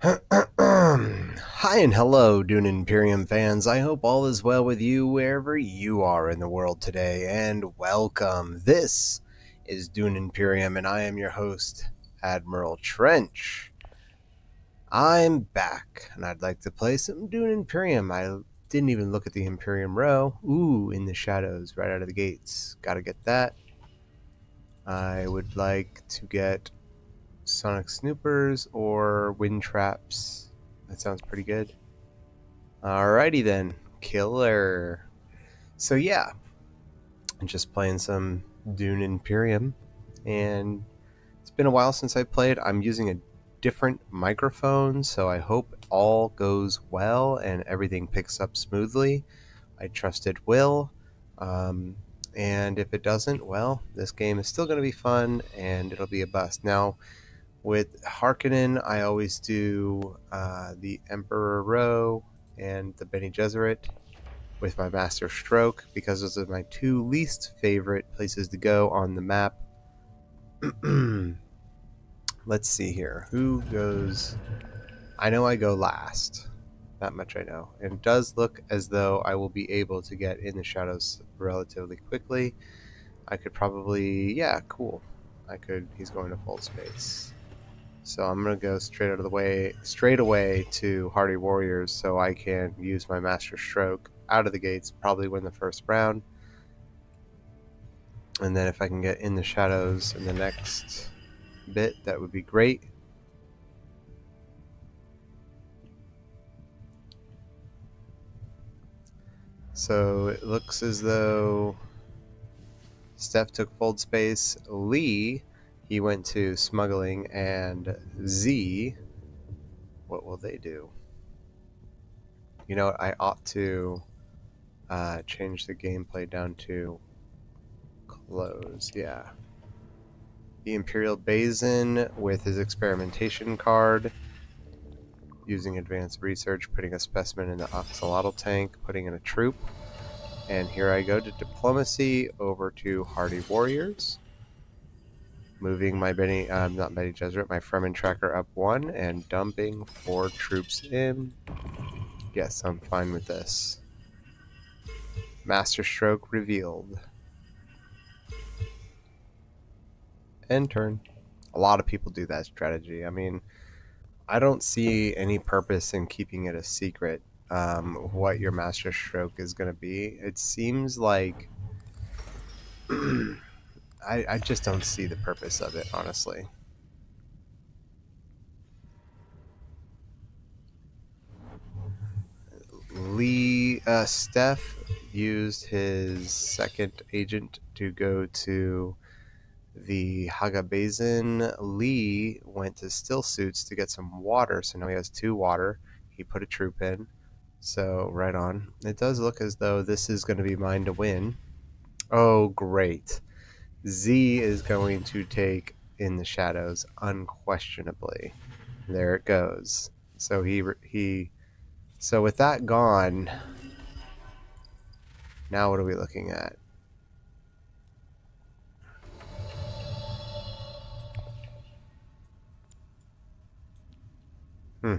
Hi and hello, Dune Imperium fans. I hope all is well with you wherever you are in the world today, and welcome. This is Dune Imperium, and I am your host, Admiral Trench. I'm back, and I'd like to play some Dune Imperium. I didn't even look at the Imperium row. Ooh, in the shadows, right out of the gates. Gotta get that. I would like to get Sonic Snoopers or Wind Traps. That sounds pretty good. Alrighty then, killer. So yeah, I'm just playing some Dune Imperium, and it's been a while since I played. I'm using a different microphone, so I hope all goes well and everything picks up smoothly. I trust it will. Um, and if it doesn't, well, this game is still going to be fun and it'll be a bust. Now, with Harkonnen, I always do the Emperor Row and the Bene Gesserit with my Master Stroke because those are my two least favorite places to go on the map. Let's see here. Who goes? I know I go last. That much I know. And it does look as though I will be able to get in the shadows relatively quickly. I could probably, yeah, cool. He's going to full space. So I'm going to go straight away to Hardy Warriors so I can use my Master Stroke out of the gates, probably win the first round. And then if I can get in the shadows in the next bit, that would be great. So it looks as though Steph took fold space. Lee, he went to smuggling, and Z, what will they do? You know what? I ought to change the gameplay down to close. Yeah. The Imperial Basin with his experimentation card, using advanced research, putting a specimen in the axolotl tank, putting in a troop. And here I go to diplomacy over to Hardy Warriors. Moving my not Bene Gesserit, my Fremen tracker up one and dumping 4 troops in. Yes, I'm fine with this. Master Stroke revealed. End turn. A lot of people do that strategy. I mean, I don't see any purpose in keeping it a secret what your Master Stroke is going to be. It seems like I just don't see the purpose of it, honestly. Steph used his second agent to go to the Haga Basin. Lee went to Still Suits to get some water, so now he has 2 water. He put a troop in, so right on. It does look as though this is going to be mine to win. Oh, great. Z is going to take in the shadows, unquestionably. There it goes. So so with that gone, now what are we looking at? Hmm.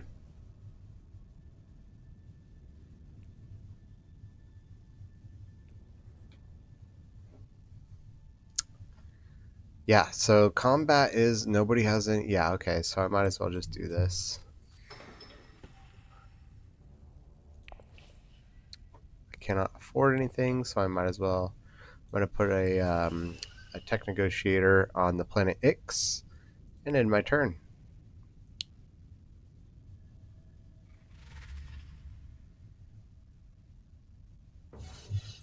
Yeah, so combat is nobody has any. Yeah, okay, so I might as well just do this. I cannot afford anything, so I might as well. I'm going to put a tech negotiator on the planet Ix and end my turn.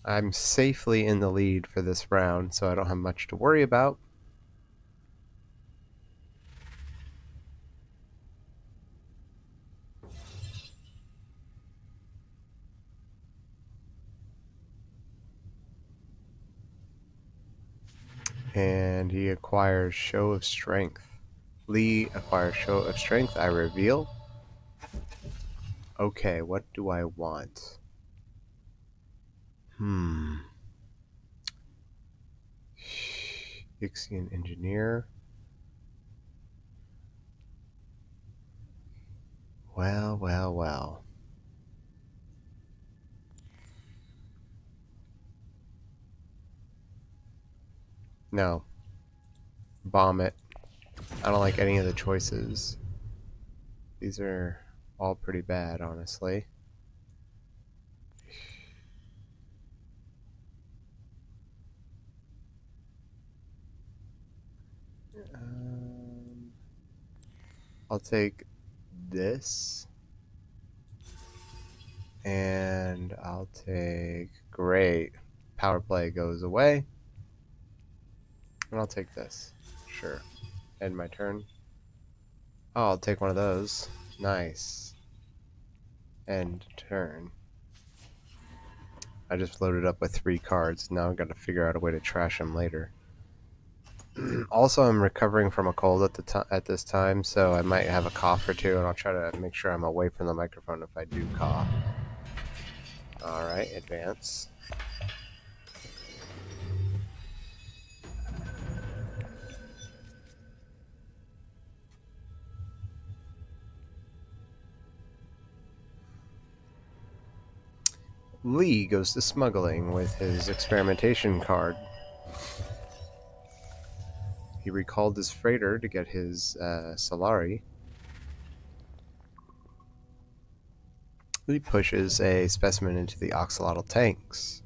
I'm safely in the lead for this round, so I don't have much to worry about. And he acquires Show of Strength. Lee acquires Show of Strength. I reveal. Okay, what do I want? Ixian Engineer. Well, well, well. No. Bomb it. I don't like any of the choices. These are all pretty bad, honestly. Um, I'll take this. And I'll take... Great. Power play goes away. And I'll take this. Sure. End my turn. Oh, I'll take one of those. Nice. End turn. I just loaded up with 3 cards. Now I've got to figure out a way to trash them later. Also, I'm recovering from a cold at this time, so I might have a cough or two, and I'll try to make sure I'm away from the microphone if I do cough. Alright, advance. Lee goes to smuggling with his experimentation card. He recalled his freighter to get his Solari. He pushes a specimen into the oxalotl tanks.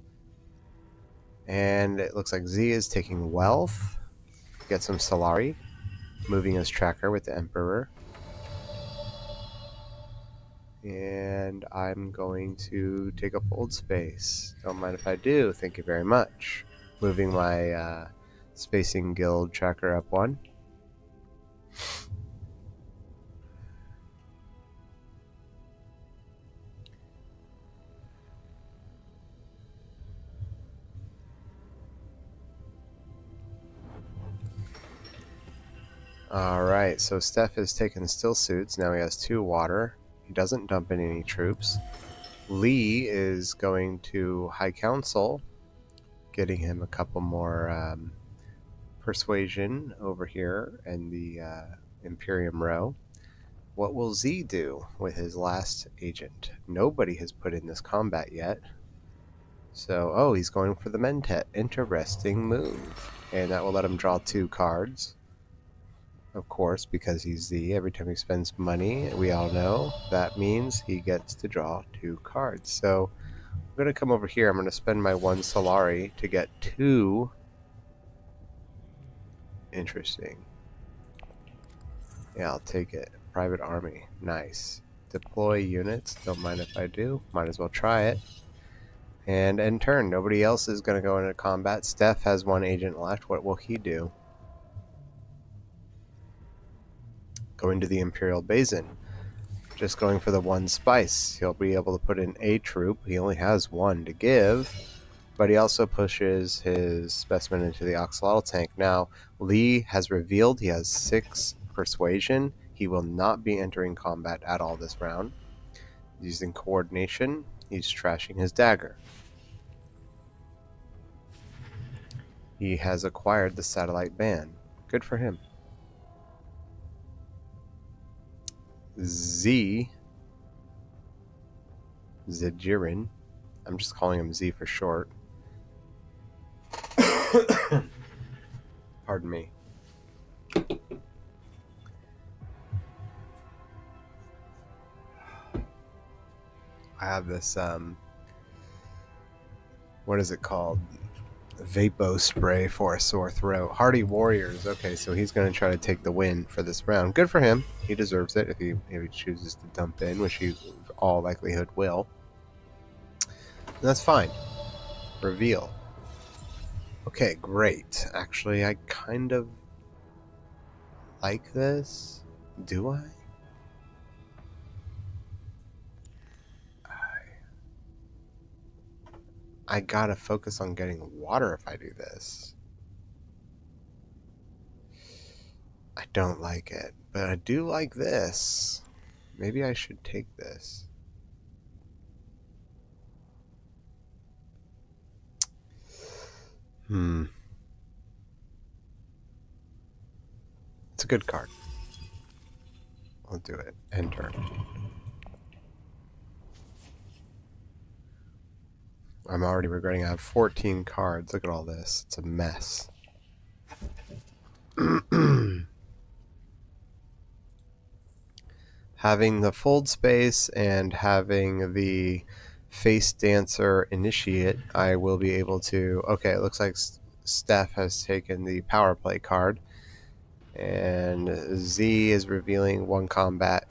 And it looks like Z is taking wealth. Get some Solari. Moving his tracker with the Emperor. And I'm going to take a fold space. Don't mind if I do. Thank you very much. Moving my Spacing Guild tracker up 1. Alright, so Steph has taken still suits. Now he has 2 water. He doesn't dump in any troops. Lee is going to High Council, getting him a couple more persuasion over here in the Imperium row. What will Z do with his last agent? Nobody has put in this combat yet. So, oh, he's going for the Mentet. Interesting move. And that will let him draw 2 cards. Of course, because he's Z, every time he spends money, we all know, that means he gets to draw 2 cards. So, I'm going to come over here. I'm going to spend my 1 Solari to get 2. Interesting. Yeah, I'll take it. Private army. Nice. Deploy units. Don't mind if I do. Might as well try it. And end turn. Nobody else is going to go into combat. Steph has 1 agent left. What will he do? Going to the Imperial Basin. Just going for the 1 spice. He'll be able to put in a troop. He only has 1 to give. But he also pushes his specimen into the Oxalotl tank. Now, Lee has revealed he has 6 persuasion. He will not be entering combat at all this round. Using coordination, he's trashing his dagger. He has acquired the satellite ban. Good for him. Zijirin. I'm just calling him Z for short. Pardon me. I have this, what is it called? Vapo spray for a sore throat. Hardy Warriors. Okay, so he's going to try to take the win for this round. Good for him. He deserves it if he chooses to dump in, which he all likelihood will. And that's fine. Reveal. Okay, great. Actually, I kind of like this. Do I? I gotta focus on getting water if I do this. I don't like it, but I do like this. Maybe I should take this. It's a good card. I'll do it. End turn. I'm already regretting I have 14 cards. Look at all this. It's a mess. Having the fold space and having the face dancer initiate, I will be able to... Okay, it looks like Steph has taken the power play card. And Z is revealing 1 combat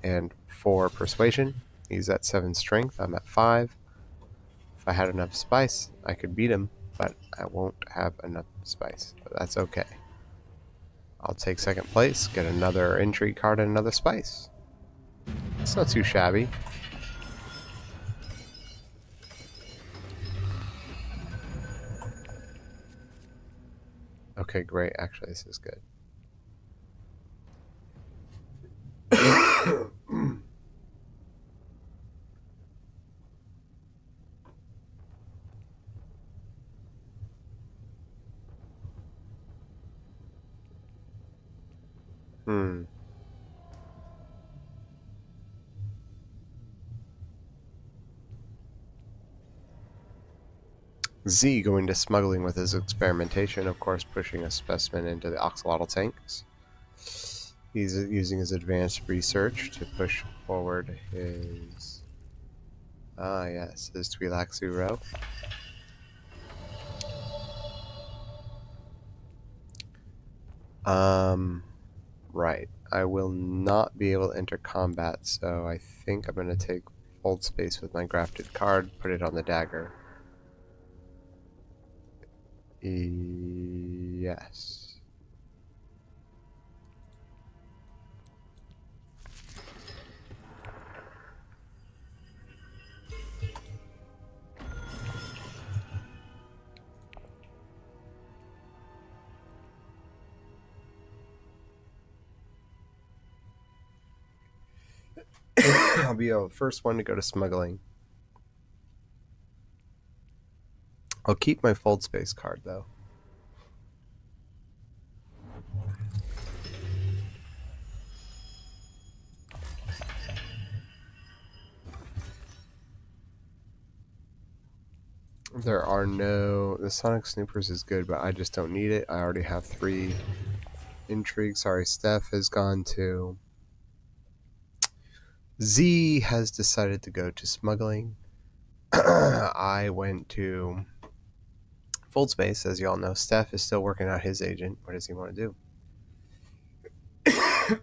and 4 persuasion. He's at 7 strength. I'm at 5. If I had enough spice, I could beat him, but I won't have enough spice. But that's okay. I'll take second place, get another intrigue card and another spice. It's not too shabby. Okay, great. Actually, this is good. Z going to smuggling with his experimentation, of course, pushing a specimen into the oxalotl tanks. He's using his advanced research to push forward his... yes, his Twi'lek row. Right. I will not be able to enter combat, so I think I'm going to take hold space with my grafted card, put it on the dagger. Yes. I'll be the first one to go to smuggling. I'll keep my fold space card, though. There are no... The Sonic Snoopers is good, but I just don't need it. I already have 3 intrigue. Sorry, Steph has gone to... Z has decided to go to smuggling. I went to fold space, as you all know. Steph is still working out his agent. What does he want to do?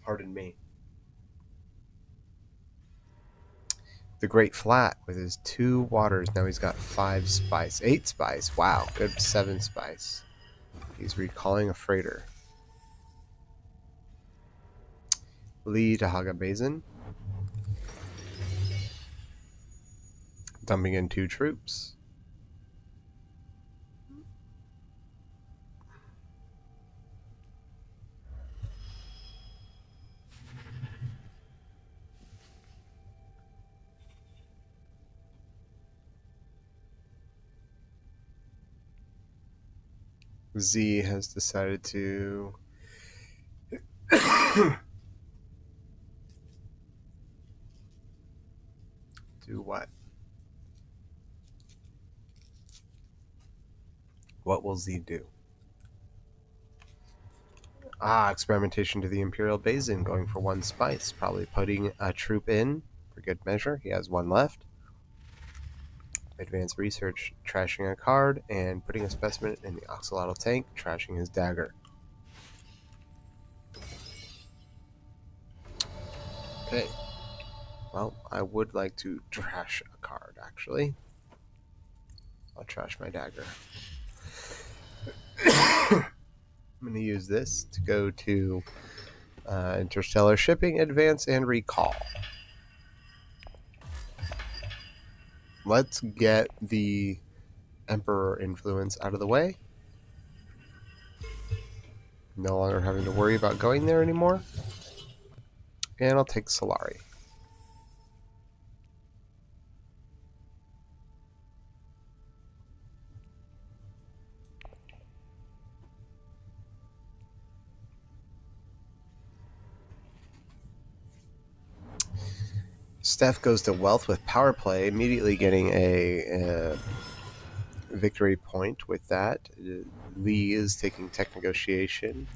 Pardon me. The Great Flat with his 2 waters. Now he's got 5 spice. 8 spice. Wow, good 7 spice. He's recalling a freighter. Lee to Haga Basin. Dumping in 2 troops. Z has decided to do what? What will Z do? Experimentation to the Imperial Basin, going for 1 spice. Probably putting a troop in for good measure. He has 1 left. Advanced research, trashing a card, and putting a specimen in the oxalotl tank, trashing his dagger. Okay. Well, I would like to trash a card, actually. I'll trash my dagger. I'm going to use this to go to interstellar shipping, advance, and recall. Let's get the Emperor influence out of the way. No longer having to worry about going there anymore. And I'll take Solari. Steph goes to Wealth with power play, immediately getting a victory point with that. Lee is taking tech negotiation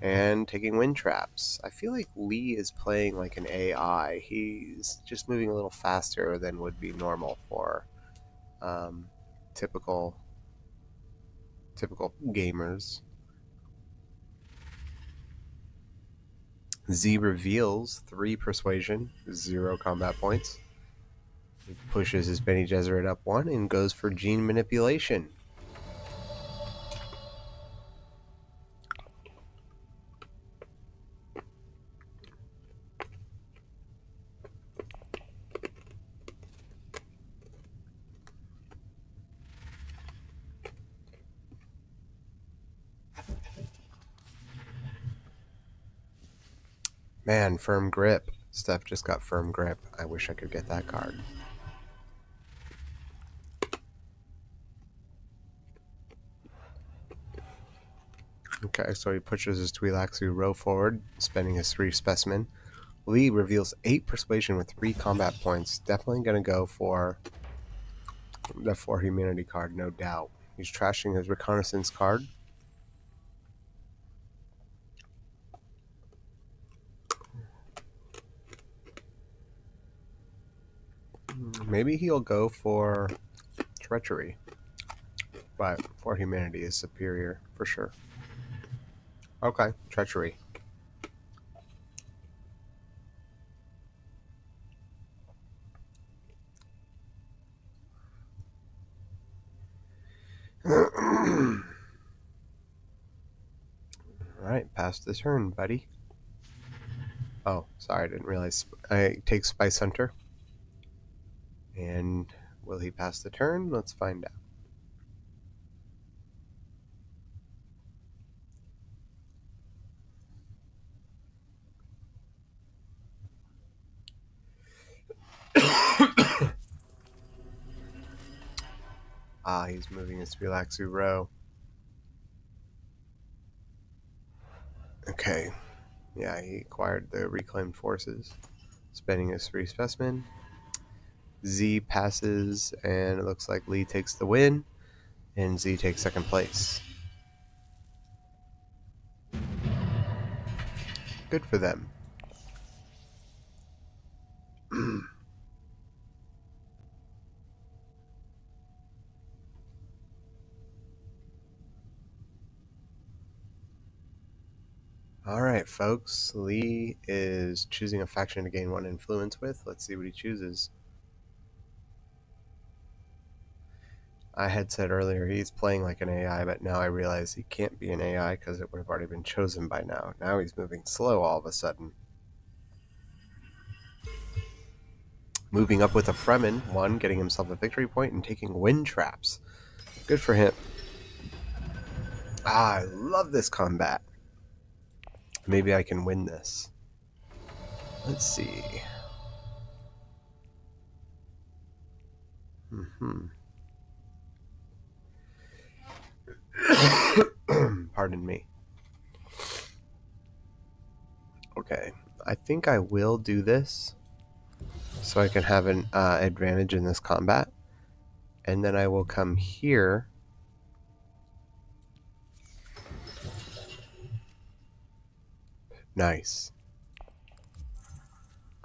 and taking wind traps. I feel like Lee is playing like an AI. He's just moving a little faster than would be normal for typical gamers. Z reveals 3 persuasion, 0 combat points. He pushes his Benny Gesserit up 1 and goes for gene manipulation. Man, firm grip. Steph just got firm grip. I wish I could get that card. Okay, so he pushes his Twi'lexu row forward, spending his 3 specimen. Lee reveals 8 persuasion with 3 combat points. Definitely going to go for the 4 humanity card, no doubt. He's trashing his reconnaissance card. Maybe he'll go for treachery, but 4 humanity is superior for sure. Okay, treachery. Alright, pass the turn, buddy. Oh, sorry, I didn't realize. I take Spice Hunter. And will he pass the turn? Let's find out. He's moving his Twi'lexu row. Okay. Yeah, he acquired the reclaimed forces, spending his 3 specimen. Z passes, and it looks like Lee takes the win, and Z takes second place. Good for them. Alright, folks. Lee is choosing a faction to gain 1 influence with. Let's see what he chooses. I had said earlier he's playing like an AI, but now I realize he can't be an AI because it would have already been chosen by now. Now he's moving slow all of a sudden. Moving up with a Fremen, 1, getting himself a victory point and taking wind traps. Good for him. I love this combat. Maybe I can win this. Let's see. Pardon me. Okay, I think I will do this so I can have an advantage in this combat. And then I will come here. Nice.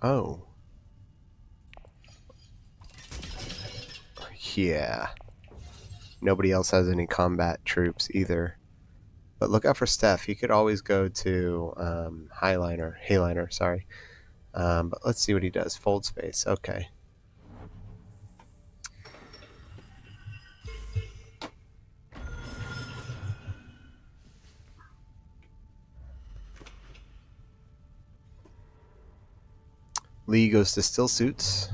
Oh. Yeah. Nobody else has any combat troops either. But look out for Steph. He could always go to Hayliner, sorry. But let's see what he does. Fold space. Okay. Lee goes to still suits.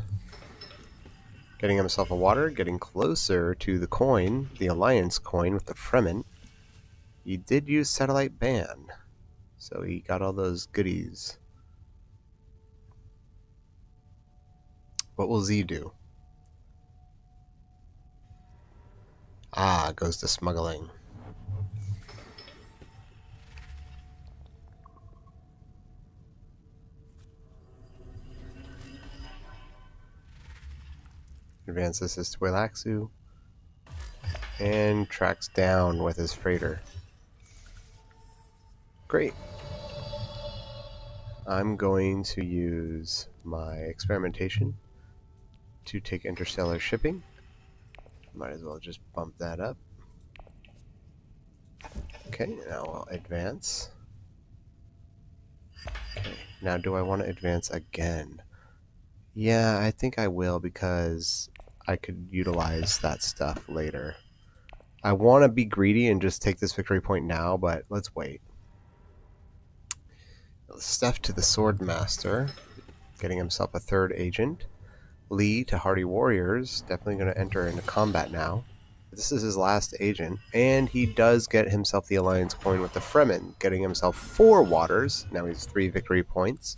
Getting himself a water, getting closer to the coin, the Alliance coin with the Fremen. He did use Satellite Ban, so he got all those goodies. What will Z do? Goes to smuggling. Advances his Twilaxu. And tracks down with his freighter. Great. I'm going to use my experimentation to take interstellar shipping. Might as well just bump that up. Okay, now I'll advance. Okay, now do I want to advance again? Yeah, I think I will because I could utilize that stuff later. I want to be greedy and just take this victory point now, but let's wait. Steph to the Sword Master, getting himself a third agent. Lee to Hardy Warriors, definitely going to enter into combat now. This is his last agent, and he does get himself the Alliance coin with the Fremen, getting himself 4 waters. Now he's 3 victory points.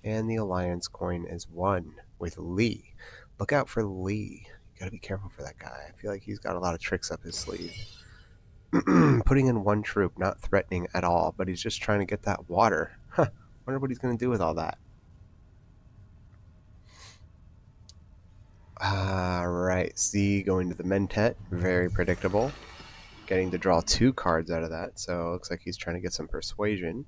And the Alliance coin is 1 with Lee. Look out for Lee. You gotta be careful for that guy. I feel like he's got a lot of tricks up his sleeve. Putting in 1 troop, not threatening at all, but he's just trying to get that water. Huh. Wonder what he's gonna do with all that. Alright, Z going to the Mentet. Very predictable. Getting to draw 2 cards out of that, so it looks like he's trying to get some persuasion.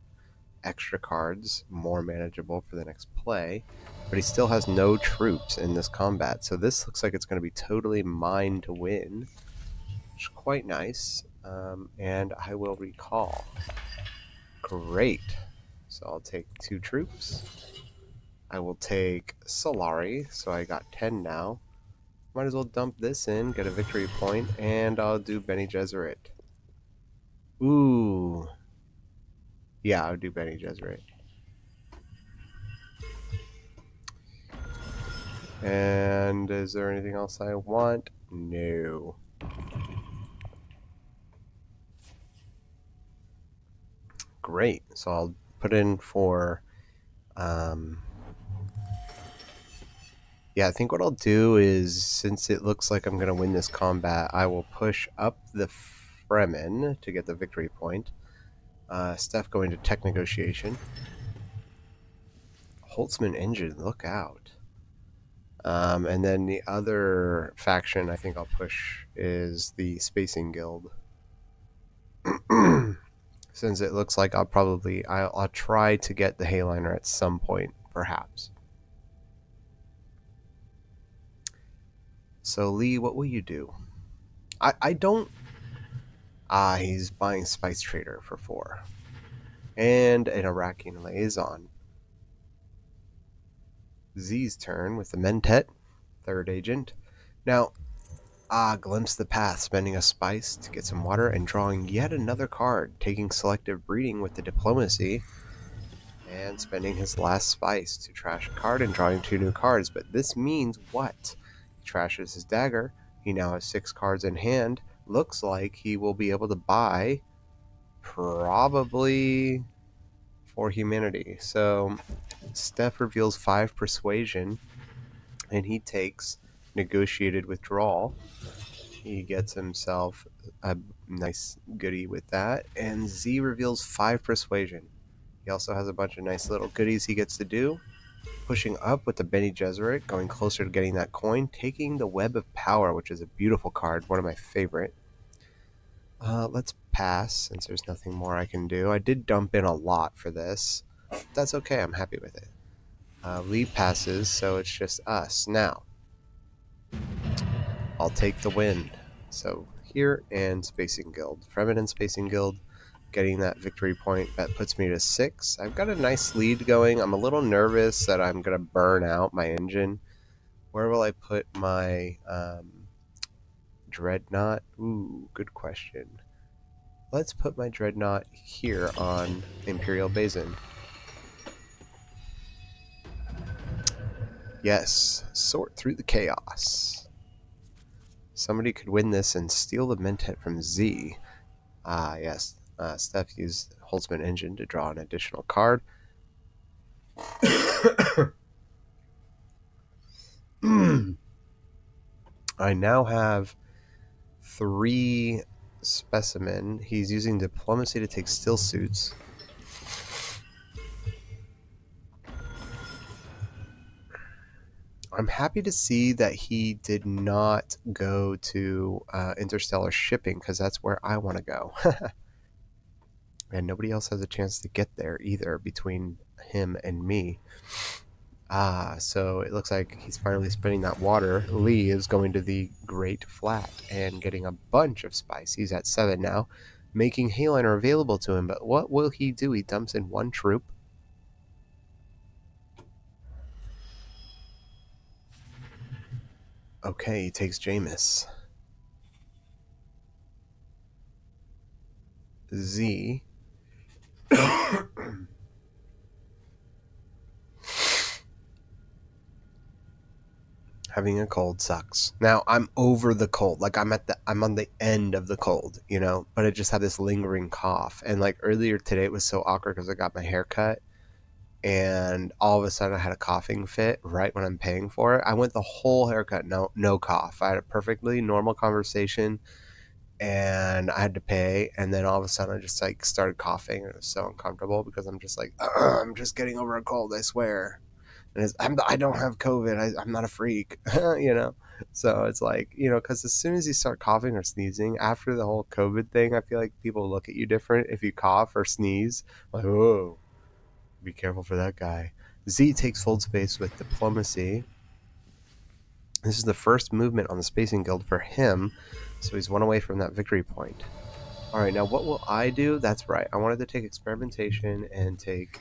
Extra cards, more manageable for the next play. But he still has no troops in this combat, so this looks like it's going to be totally mine to win. Which is quite nice. And I will recall. Great. So I'll take 2 troops. I will take Solari, so I got 10 now. Might as well dump this in, get a victory point, and I'll do Bene Gesserit. Ooh. Yeah, I'll do Bene Gesserit. And is there anything else I want? No. Great. So I'll put in for... yeah, I think what I'll do is, since it looks like I'm going to win this combat, I will push up the Fremen to get the victory point. Steph going to tech negotiation. Holtzman engine, look out. And then the other faction I think I'll push is the Spacing Guild. Since it looks like I'll try to get the Hayliner at some point, perhaps. So Lee, what will you do? I don't... he's buying Spice Trader for 4. And an Iraqi liaison. Z's turn with the Mentet, 3rd agent. Now, glimpse the path, spending a spice to get some water and drawing yet another card, taking selective breeding with the diplomacy, and spending his last spice to trash a card and drawing 2 new cards. But this means what? He trashes his dagger. He now has 6 cards in hand. Looks like he will be able to buy probably for humanity. So Steph reveals 5 persuasion, and he takes negotiated withdrawal. He gets himself a nice goodie with that, and Z reveals 5 persuasion. He also has a bunch of nice little goodies he gets to do. Pushing up with the Bene Gesserit, going closer to getting that coin, taking the Web of Power, which is a beautiful card, one of my favorite. Let's pass, since there's nothing more I can do. I did dump in a lot for this. That's okay, I'm happy with it. Lee passes, so it's just us. Now, I'll take the win. So, here and Spacing Guild. Fremen and Spacing Guild, getting that victory point. That puts me to 6. I've got a nice lead going. I'm a little nervous that I'm going to burn out my engine. Where will I put my Dreadnought? Ooh, good question. Let's put my Dreadnought here on Imperial Basin. Yes, sort through the chaos. Somebody could win this and steal the Mentet from Z. Yes. Steph used Holtzman Engine to draw an additional card. I now have 3 specimen. He's using diplomacy to take still suits. I'm happy to see that he did not go to interstellar shipping, because that's where I want to go. And nobody else has a chance to get there either between him and me. So it looks like he's finally spinning that water. Lee is going to the Great Flat and getting a bunch of spice. He's at 7 now, making Hayliner available to him. But what will he do? He dumps in 1 troop. Okay, he takes Jameis. Z. Having a cold sucks. Now I'm over the cold. Like I'm on the end of the cold, but I just had this lingering cough. And like earlier today it was so awkward because I got my hair cut and all of a sudden I had a coughing fit right when I'm paying for it. I went the whole haircut, no cough. I had a perfectly normal conversation and I had to pay, and then all of a sudden I just like started coughing and it was so uncomfortable because I'm just like, I'm just getting over a cold, I swear. And I don't have COVID. I'm not a freak, So it's like, because as soon as you start coughing or sneezing after the whole COVID thing, I feel like people look at you different if you cough or sneeze. Like, oh, be careful for that guy. Z takes fold space with diplomacy. This is the first movement on the Spacing Guild for him, so he's 1 away from that victory point. All right, now what will I do? That's right. I wanted to take experimentation and take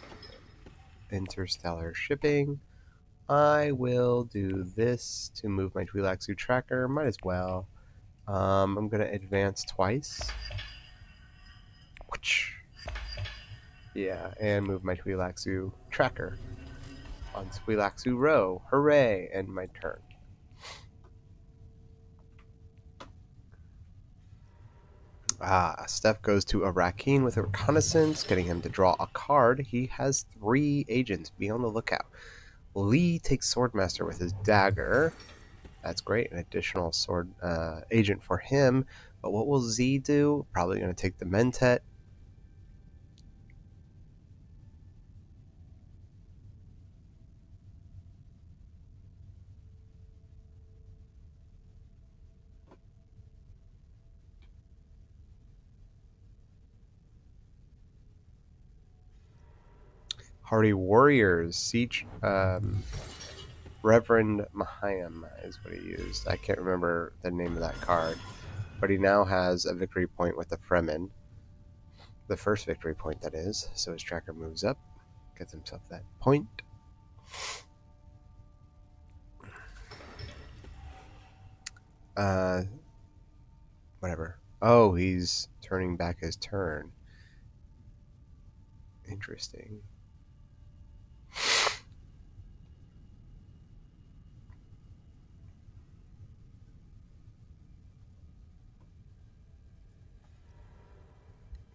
interstellar shipping. I will do this to move my Twi'leksu tracker. Might as well. I'm going to advance twice. Yeah, and move my Twi'leksu tracker on Twi'leksu row. Hooray! End my turn. Steph goes to Arakeen with a reconnaissance, getting him to draw a card. He has 3 agents. Be on the lookout. Lee takes Swordmaster with his dagger. That's great. An additional sword agent for him. But what will Z do? Probably going to take the Mentet. Hardy Warriors. Siege. Reverend Mahayam is what he used. I can't remember the name of that card. But he now has a victory point with the Fremen. The first victory point, that is. So his tracker moves up. Gets himself that point. Whatever. Oh, he's turning back his turn. Interesting.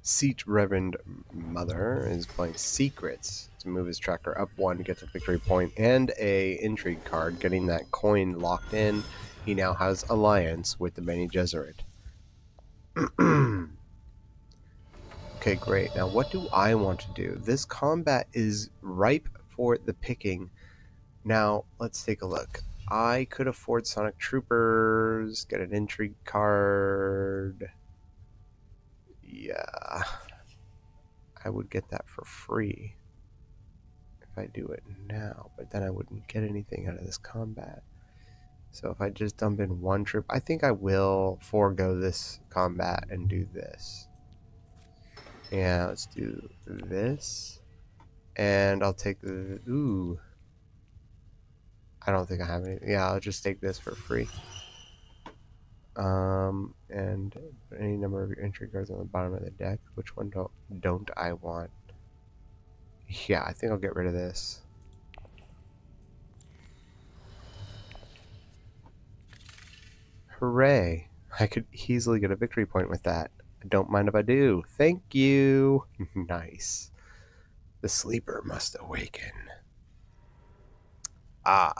Siege Reverend Mother is playing Secrets to move his tracker up 1 to get the victory point and a intrigue card, getting that coin locked in. He now has alliance with the Bene Gesserit. Okay, great. Now what do I want to do? This combat is ripe for the picking. Now let's take a look. I could afford Sonic Troopers, get an intrigue card. Yeah, I would get that for free if I do it now, but then I wouldn't get anything out of this combat. So if I just dump in 1 troop, I think I will forego this combat and do this. Yeah, let's do this. And I'll take the... Ooh. I don't think I have any... Yeah, I'll just take this for free. And any number of your entry cards on the bottom of the deck. Which one don't I want? Yeah, I think I'll get rid of this. Hooray! I could easily get a victory point with that. I don't mind if I do. Thank you! Nice. The sleeper must awaken.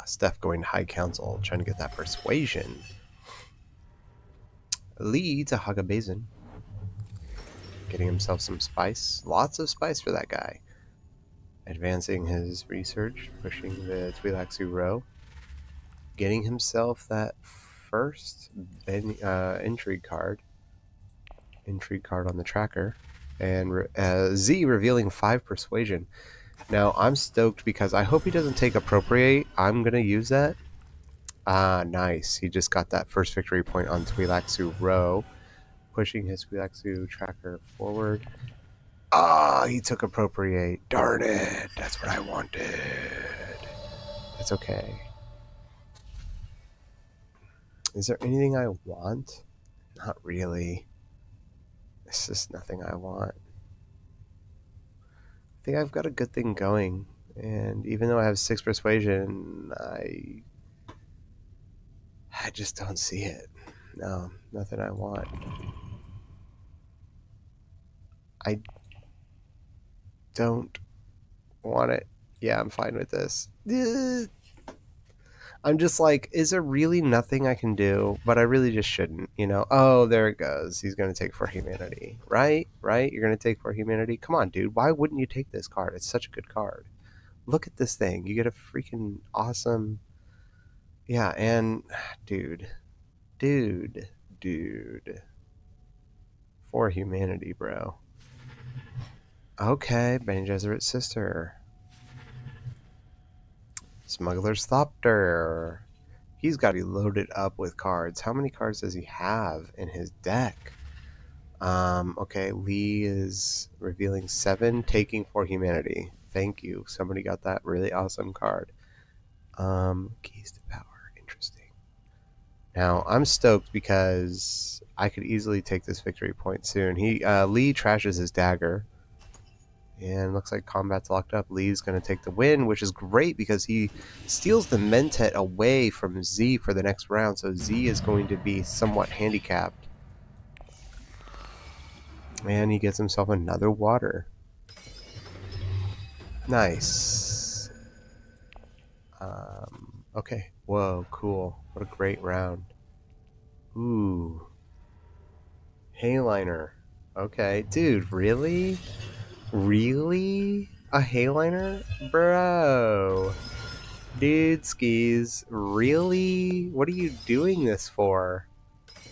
Steph going to High Council, trying to get that persuasion. Lee to Hagabazin. Getting himself some spice. Lots of spice for that guy. Advancing his research, pushing the Twi'leksu row. getting himself that first intrigue card on the tracker, and Z revealing 5 persuasion. Now I'm stoked because I hope he doesn't take appropriate. I'm gonna use that. Ah, nice. He just got that first victory point on Twi'laksu Row, pushing his Twi'laksu tracker forward. Ah, he took appropriate. Darn it. That's what I wanted. It's okay. Is there anything I want? Not really. It's just nothing I want. I think I've got a good thing going. And even though I have 6 persuasion, I just don't see it. No, nothing I want. I don't want it. Yeah, I'm fine with this. I'm just like, is there really nothing I can do? But I really just shouldn't, you know? Oh, there it goes. He's going to take for humanity. Right? Right? You're going to take for humanity? Come on, dude. Why wouldn't you take this card? It's such a good card. Look at this thing. You get a freaking awesome... Yeah, and... Dude. Dude. Dude. For humanity, bro. Okay, Bene Gesserit's sister. Smuggler's Thopter. He's got to be loaded up with cards. How many cards does he have in his deck? Okay, Lee is revealing 7, taking for humanity. Thank you. Somebody got that really awesome card. Keys to power. Interesting. Now, I'm stoked because I could easily take this victory point soon. Lee trashes his dagger. And looks like combat's locked up. Lee's going to take the win, which is great because he steals the Mentat away from Z for the next round. So Z is going to be somewhat handicapped. And he gets himself another water. Nice. Okay. Whoa, cool. What a great round. Ooh. Hayliner. Okay. Dude, really? Really? A Hayliner? Bro. Dude, skis. Really? What are you doing this for?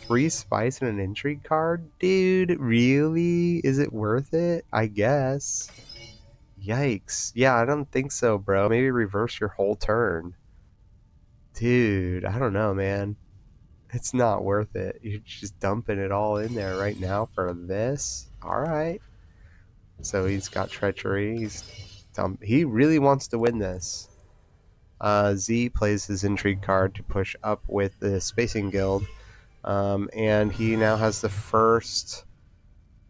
3 spice and an intrigue card? Dude, really? Is it worth it? I guess. Yikes. Yeah, I don't think so, bro. Maybe reverse your whole turn. Dude, I don't know, man. It's not worth it. You're just dumping it all in there right now for this? Alright. So he's got treachery. He really wants to win this. Z plays his intrigue card to push up with the Spacing Guild. And he now has the first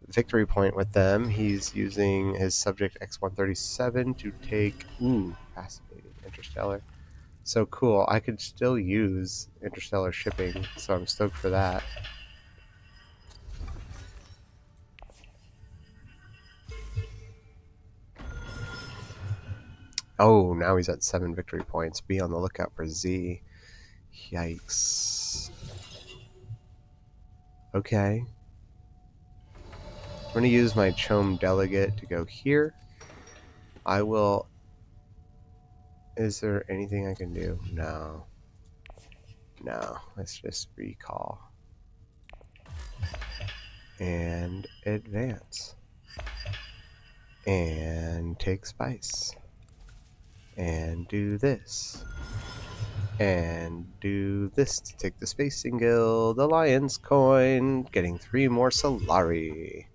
victory point with them. He's using his subject X-137 to take... Ooh, fascinating. Interstellar. So cool. I could still use interstellar shipping, so I'm stoked for that. Oh, now he's at 7 victory points. Be on the lookout for Z. Yikes. Okay. I'm going to use my Chome Delegate to go here. I will... Is there anything I can do? No. No. Let's just recall. And advance. And take spice. And do this. And do this to take the Spacing Guild Alliance coin, getting 3 more Solari.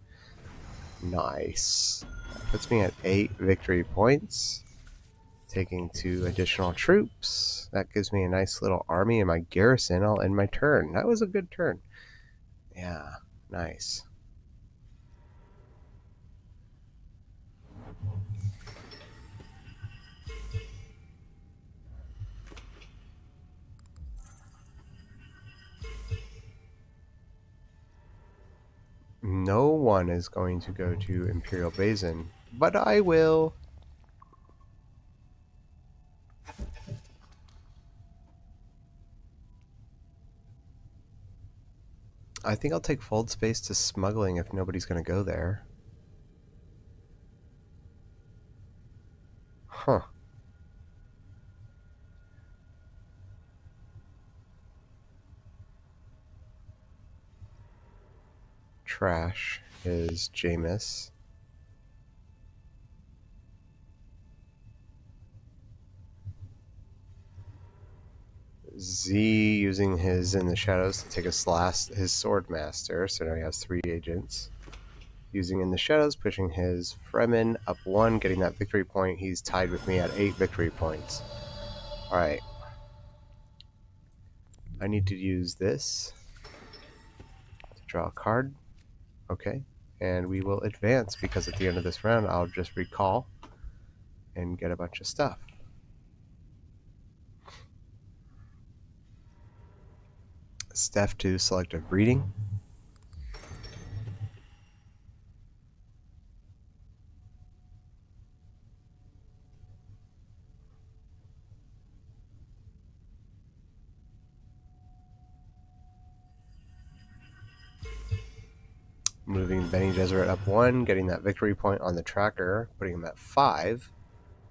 Nice. That puts me at 8 victory points. Taking 2 additional troops. That gives me a nice little army in my garrison. I'll end my turn. That was a good turn. Yeah, nice. No one is going to go to Imperial Basin, but I will. I think I'll take Fold Space to smuggling if nobody's going to go there. Huh. trash his Jameis. Z using his In the Shadows to take his Swordmaster, so now he has 3 agents. Using In the Shadows, pushing his Fremen up 1, getting that victory point. He's tied with me at 8 victory points. Alright. I need to use this to draw a card. Okay. And we will advance, because at the end of this round, I'll just recall and get a bunch of stuff. Steph to Selective Breeding. Moving Bene Gesserit up 1, getting that victory point on the tracker, putting him at 5,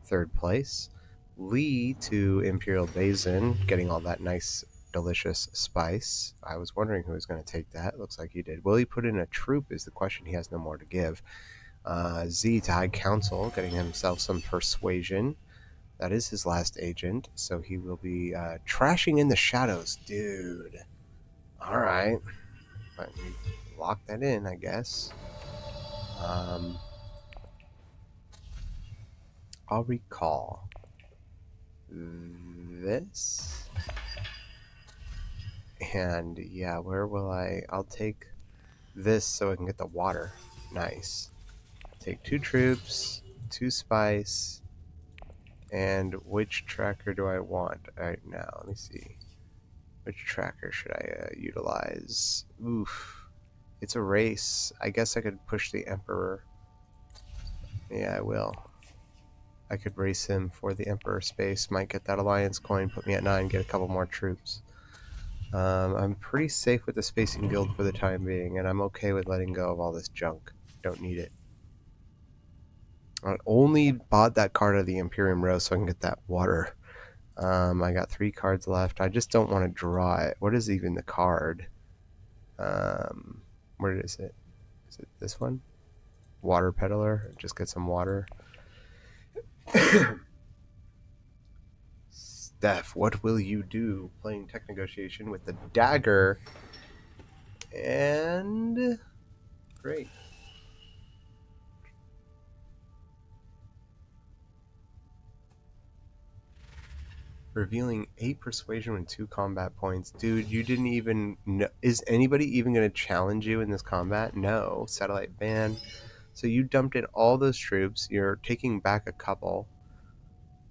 3rd place. Lee to Imperial Basin, getting all that nice, delicious spice. I was wondering who was going to take that. Looks like he did. Will he put in a troop is the question. He has no more to give. Z to High Council, getting himself some persuasion. That is his last agent, so he will be trashing In the Shadows. Dude. Alright. Let me lock that in, I guess. I'll recall this. And yeah, where will I'll take this so I can get the water. Nice. Take 2 troops, 2 spice, and which tracker do I want right now? Let me see. Which tracker should I utilize? Oof. It's a race. I guess I could push the Emperor. Yeah, I will. I could race him for the Emperor space. Might get that Alliance coin, put me at 9, get a couple more troops. I'm pretty safe with the Spacing Guild for the time being, and I'm okay with letting go of all this junk. Don't need it. I only bought that card of the Imperium Row so I can get that water. I got 3 cards left. I just don't want to draw it. What is even the card? Where is it? Is it this one? Water Peddler. Just get some water. Steph, what will you do? Playing Tech Negotiation with the dagger. And great. Revealing 8 persuasion and 2 combat points. Dude, you didn't even know. Is anybody even going to challenge you in this combat? No. Satellite ban. So you dumped in all those troops. You're taking back a couple.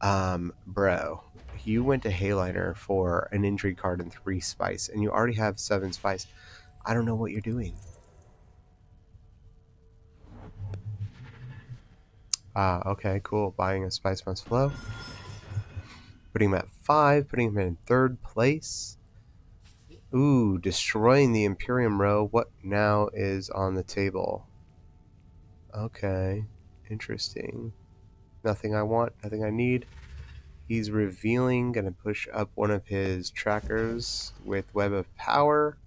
Bro, you went to Hayliner for an injury card and 3 spice, and you already have 7 spice. I don't know what you're doing. Okay, cool. Buying a spice must flow. Putting him at 5, putting him in 3rd place. Ooh, destroying the Imperium Row. What now is on the table? Okay, interesting. Nothing I want, nothing I need. He's revealing, gonna push up one of his trackers with Web of Power.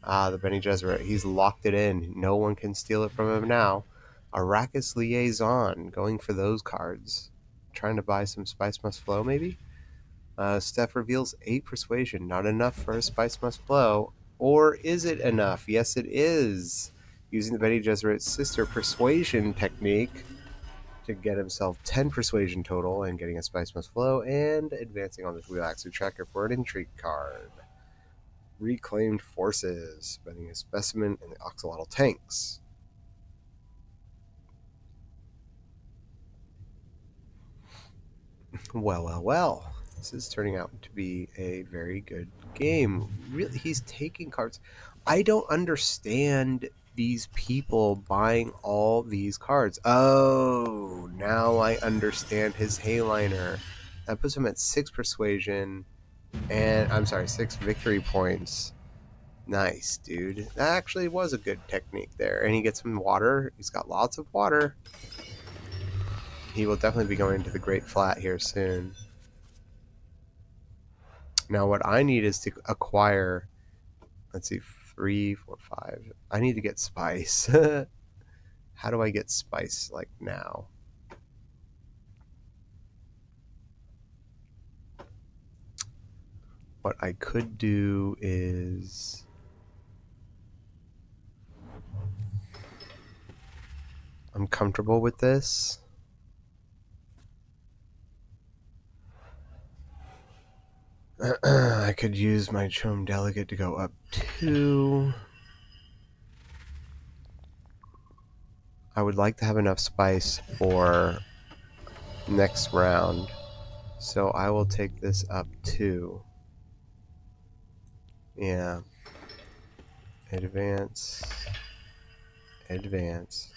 The Bene Gesserit. He's locked it in. No one can steal it from him now. Arrakis Liaison, going for those cards. Trying to buy some Spice Must Flow, maybe? Steph reveals 8 persuasion. Not enough for a Spice Must Flow. Or is it enough? Yes, it is. Using the Bene Gesserit's sister persuasion technique to get himself 10 persuasion total and getting a Spice Must Flow and advancing on this Wheelaxu tracker for an intrigue card. Reclaimed Forces, spending a specimen in the Oxalotl tanks. Well. This is turning out to be a very good game. Really, he's taking cards. I don't understand these people buying all these cards. Oh, now I understand his Hayliner. That puts him at 6 persuasion. And, I'm sorry, 6 victory points. Nice, dude. That actually was a good technique there. And he gets some water. He's got lots of water. He will definitely be going to the Great Flat here soon. Now what I need is to acquire, let's see, 3, 4, 5. I need to get spice. How do I get spice, like, now? What I could do is... I'm comfortable with this. I could use my Chome Delegate to go up 2. I would like to have enough spice for next round, so I will take this up 2. Yeah. Advance. Advance.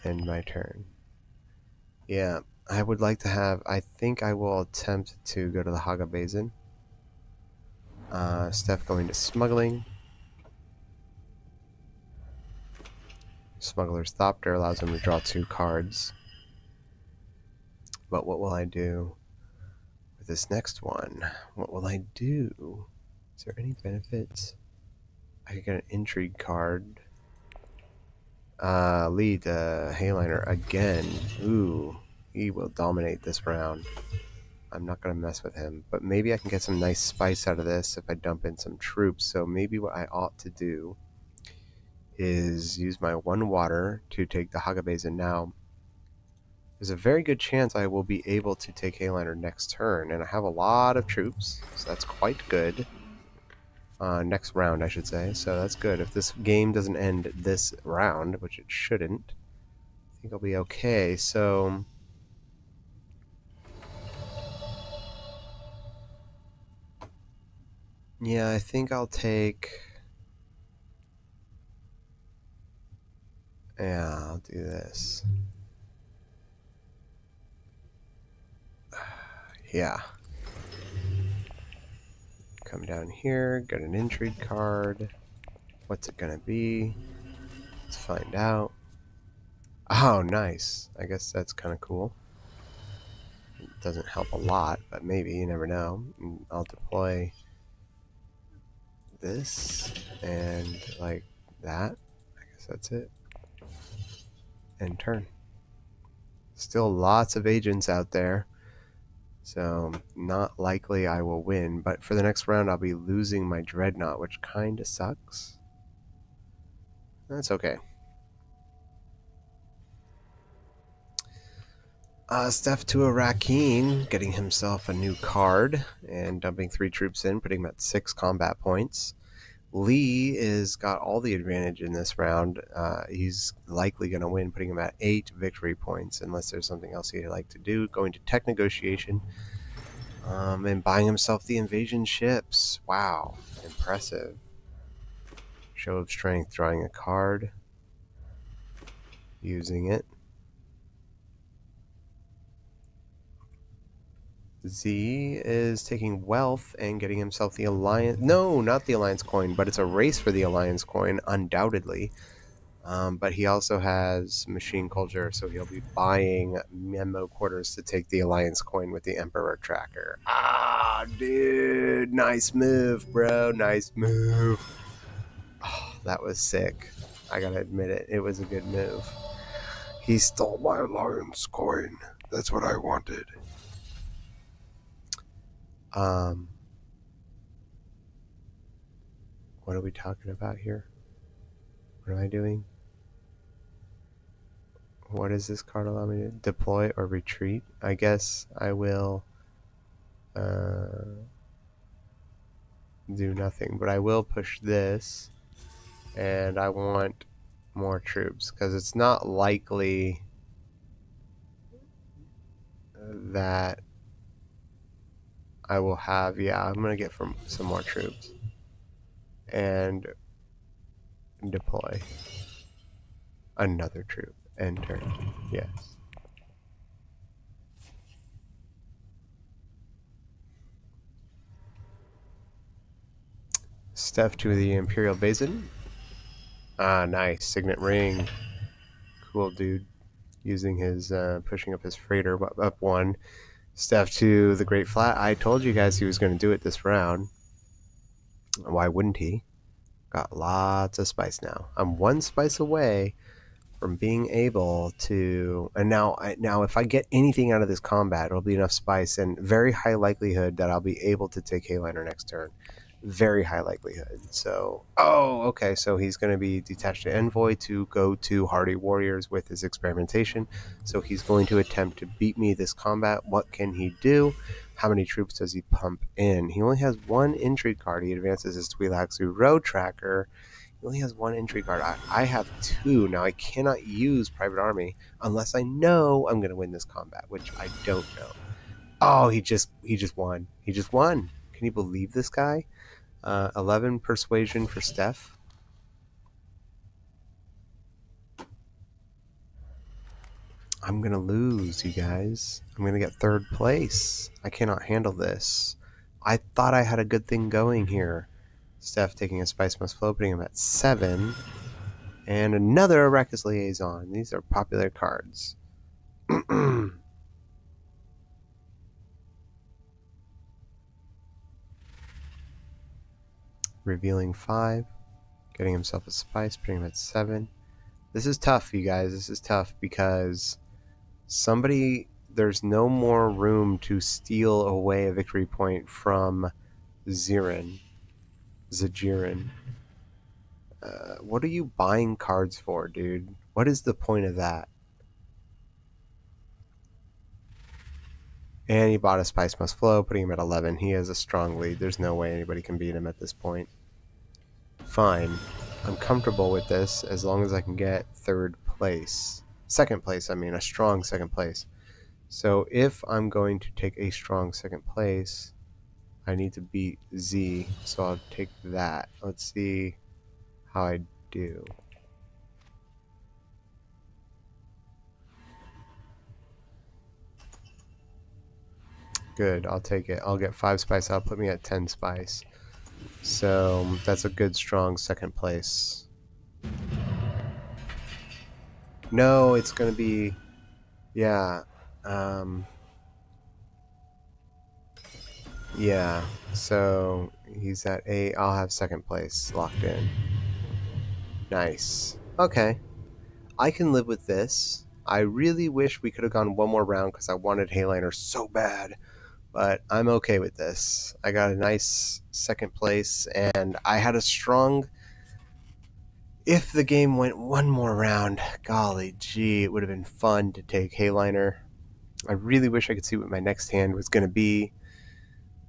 End my turn. Yeah, I would like to have... I think I will attempt to go to the Haga Basin. Steph going to Smuggling. Smuggler's Thopter allows him to draw 2 cards. But what will I do with this next one? What will I do? Is there any benefits? I could get an Intrigue card. Lead Hayliner again. Ooh, he will dominate this round. I'm not going to mess with him. But maybe I can get some nice spice out of this if I dump in some troops. So maybe what I ought to do is use my 1 water to take the Haga Basin now. There's a very good chance I will be able to take Hayliner next turn, and I have a lot of troops, so that's quite good. Next round, I should say, so that's good. If this game doesn't end this round, which it shouldn't, I think I'll be okay. So yeah, I think I'll take... Yeah, I'll do this. Yeah. Come down here, get an Intrigue card. What's it gonna be? Let's find out. Oh, nice. I guess that's kind of cool. It doesn't help a lot, but maybe, you never know. And I'll deploy this and like that. I guess that's it. And turn. Still lots of agents out there, so not likely I will win, but for the next round I'll be losing my Dreadnought, which kind of sucks. That's okay. Steph to a Rakeen, getting himself a new card and dumping 3 troops in, putting him at 6 combat points. Lee is got all the advantage in this round. He's likely going to win, putting him at 8 victory points, unless there's something else he'd like to do. Going to tech negotiation, and buying himself the invasion ships. Wow, impressive. Show of strength, drawing a card, using it. Z is taking wealth and getting himself the alliance... No, not the alliance coin, but it's a race for the alliance coin, undoubtedly. But he also has machine culture, so he'll be buying memo quarters to take the alliance coin with the Emperor tracker. Ah, dude, nice move, bro, nice move. Oh, that was sick. I gotta admit it, it was a good move. He stole my alliance coin. That's what I wanted. What are we talking about here? What am I doing? What does this card allow me to deploy or retreat? I guess I will do nothing, but I will push this, and I want more troops because it's not likely that I will have... Yeah, I'm gonna get some more troops and deploy another troop. End turn. Yes. Steph to the Imperial Basin. Ah, nice. Signet Ring. Cool, dude. Using his, pushing up his freighter up 1. Steph to the Great Flat. I told you guys he was going to do it this round. Why wouldn't he? got lots of spice now. I'm one spice away from being able to, and now if I get anything out of this combat, it'll be enough spice and very high likelihood that I'll be able to take Hayliner next turn. Very high likelihood. So, oh, okay. So he's going to be detached to Envoy to go to Hardy Warriors with his experimentation. So he's going to attempt to beat me this combat. What can he do? How many troops does he pump in? He only has one intrigue card. He advances his Twi'leksu Road Tracker. He only has one intrigue card. I have two. Now I cannot use Private Army unless I know I'm going to win this combat, which I don't know. Oh, he just won. He just won. Can you believe this guy? 11 persuasion for Steph. I'm going to lose, you guys. I'm going to get third place. I cannot handle this. I thought I had a good thing going here. Steph taking a Spice Must Flow, putting him at 7. And another Arrakis Liaison. These are popular cards. Revealing 5. Getting himself a Spice, putting him at 7. This is tough, you guys. This is tough because there's no more room to steal away a victory point from Zajiran. What are you buying cards for, dude? What is the point of that? And he bought a Spice Must Flow, putting him at 11. He has a strong lead. There's no way anybody can beat him at this point. Fine. I'm comfortable with this as long as I can get third place. Second place, I mean, a strong second place. So if I'm going to take a strong second place, I need to beat Z, so I'll take that. Let's see how I do. Good, I'll take it. I'll get 5 spice, that'll put me at 10 spice. So that's a good strong second place. No, it's gonna be, yeah. Yeah, so he's at 8. I'll have second place locked in. Nice. Okay. I can live with this. I really wish we could have gone one more round because I wanted Hayliner so bad. But I'm okay with this. I got a nice second place, and I had a strong... If the game went one more round, golly gee, it would have been fun to take Hayliner. I really wish I could see what my next hand was going to be.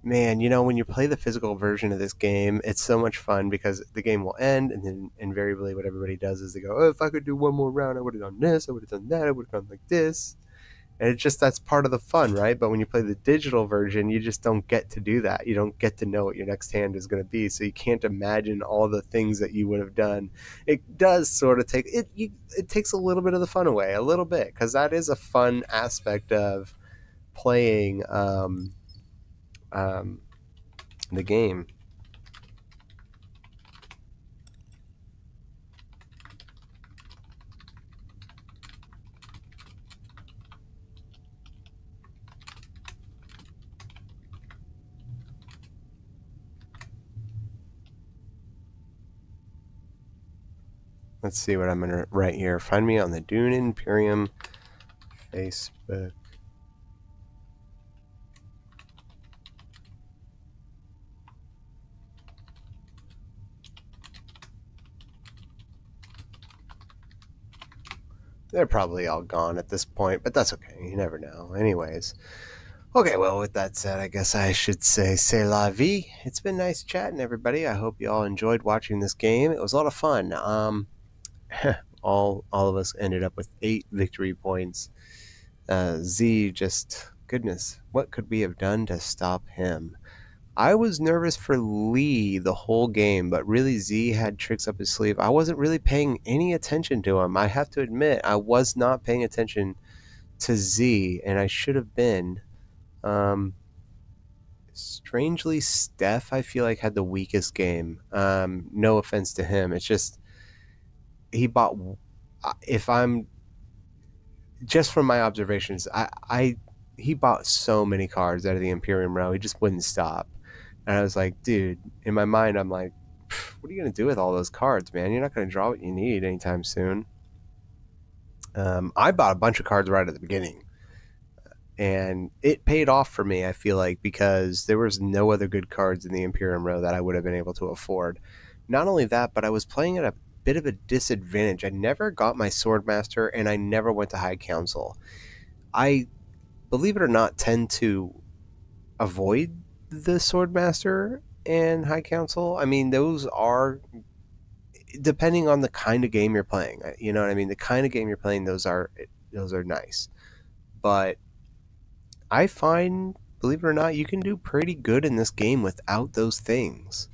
Man, you know, when you play the physical version of this game, it's so much fun because the game will end, and then invariably what everybody does is they go, oh, if I could do one more round, I would have done this, I would have done that, I would have done like this. And it's just, that's part of the fun, right? But when you play the digital version, you just don't get to do that. You don't get to know what your next hand is going to be, so you can't imagine all the things that you would have done. It does sort of take, it takes a little bit of the fun away, a little bit, because that is a fun aspect of playing the game. Let's see what I'm going to write here. Find me on the Dune Imperium Facebook. They're probably all gone at this point, but that's okay. You never know. Anyways. Okay, well, with that said, I guess I should say c'est la vie. It's been nice chatting, everybody. I hope you all enjoyed watching this game. It was a lot of fun. All of us ended up with 8 victory points. Z just, goodness, what could we have done to stop him? I was nervous for Lee the whole game, but really Z had tricks up his sleeve. I wasn't really paying any attention to him. I have to admit, I was not paying attention to Z, and I should have been. Strangely, Steph, I feel like, had the weakest game. No offense to him. It's just, he bought, if I'm, just from my observations, he bought so many cards out of the Imperium row, he just wouldn't stop. And I was like, dude, in my mind, I'm like, what are you going to do with all those cards, man? You're not going to draw what you need anytime soon. I bought a bunch of cards right at the beginning, and it paid off for me, I feel like, because there was no other good cards in the Imperium row that I would have been able to afford. Not only that, but I was playing at a bit of a disadvantage. I never got my Swordmaster, and I never went to High Council. I, believe it or not, tend to avoid the Swordmaster and High Council. I mean, those are, depending on the kind of game you're playing. You know what I mean? The kind of game you're playing, those are nice. But I find, believe it or not, you can do pretty good in this game without those things.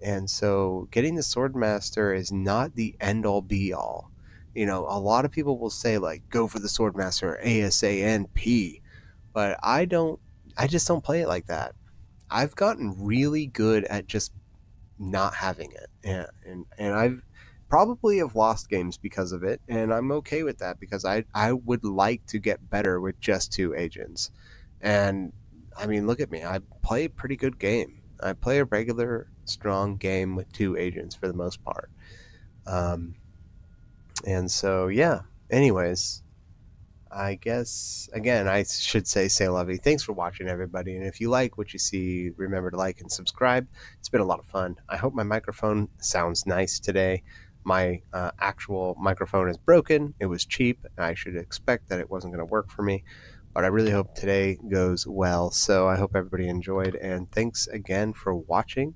And so getting the Swordmaster is not the end all be all. You know, a lot of people will say, like, go for the Swordmaster ASANP, but I just don't play it like that. I've gotten really good at just not having it. And I've probably have lost games because of it, and I'm okay with that because I would like to get better with just two agents. And I mean, look at me. I play a pretty good game. I play a regular strong game with two agents for the most part. Um, and so yeah. Anyways, I guess again I should say lovey. Thanks for watching, everybody. And if you like what you see, remember to like and subscribe. It's been a lot of fun. I hope my microphone sounds nice today. My actual microphone is broken. It was cheap. I should expect that it wasn't going to work for me, but I really hope today goes well. So I hope everybody enjoyed, and thanks again for watching.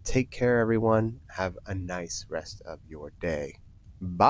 Take care, everyone. Have a nice rest of your day. Bye.